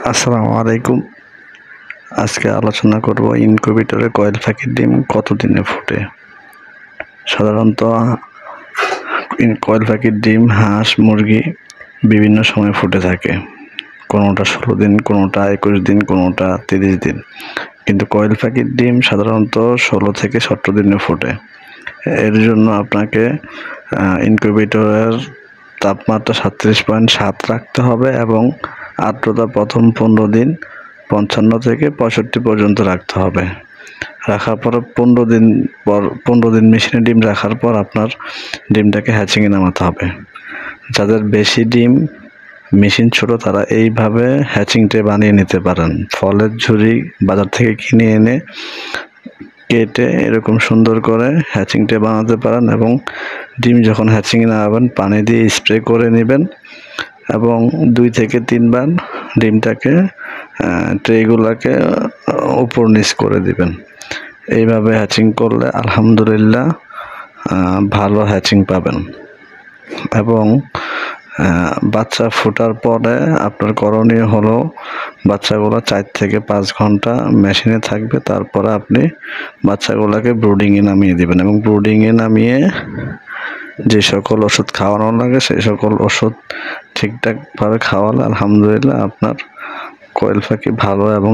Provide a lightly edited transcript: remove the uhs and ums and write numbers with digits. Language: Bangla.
আসসালামু আলাইকুম। আজকে আলোচনা করব ইনকিউবেটরে কয়েল পাখির ডিম কতদিনে ফোটে। সাধারণত কয়েল পাখির ডিম হাঁস মুরগি বিভিন্ন সময় ফুটে থাকে, কোনোটা 16 দিন, কোনোটা 21 দিন, কোনোটা 30 দিন, কিন্তু কয়েল পাখির ডিম সাধারণত 16 থেকে 17 দিনে ফোটে। এর জন্য আপনাকে ইনকিউবেটরের তাপমাত্রা 37.7 রাখতে হবে এবং আর্দ্রতা প্রথম 15 দিন 55 থেকে 65 পর্যন্ত রাখতে হবে। রাখার পর 15 দিন মেশিনে ডিম রাখার পর আপনার ডিমটাকে হ্যাচিংয়ে নামাতে হবে। যাদের বেশি ডিম, মেশিন ছোট, তারা এইভাবে হ্যাচিং ট্রে বানিয়ে নিতে পারেন। ফলের ঝুড়ি বাজার থেকে কিনে এনে কেটে এরকম সুন্দর করে হ্যাচিং ট্রে বানাতে পারেন এবং ডিম যখন হ্যাচিংয়ে নামাবেন পানি দিয়ে স্প্রে করে নেবেন এবং 2 থেকে 3 বার ডিমটাকে ট্রেগুলোকে উপর নিচ করে দিবেন। এইভাবে হ্যাচিং করলে আলহামদুলিল্লাহ ভালো হ্যাচিং পাবেন। এবং বাচ্চা ফোটার পরে আপনার করণীয় হলো বাচ্চাগুলো 4 থেকে 5 ঘন্টা মেশিনে থাকবে, তারপরে আপনি বাচ্চাগুলোকে ব্রুডিংয়ে নামিয়ে দিবেন এবং ব্রুডিংয়ে নামিয়ে যে সকল ওষুধ খাওয়ানো লাগে সেই সকল ওষুধ ঠিকঠাকভাবে খাওয়ালে আলহামদুলিল্লাহ আপনার কোয়েল পাখি ভালো এবং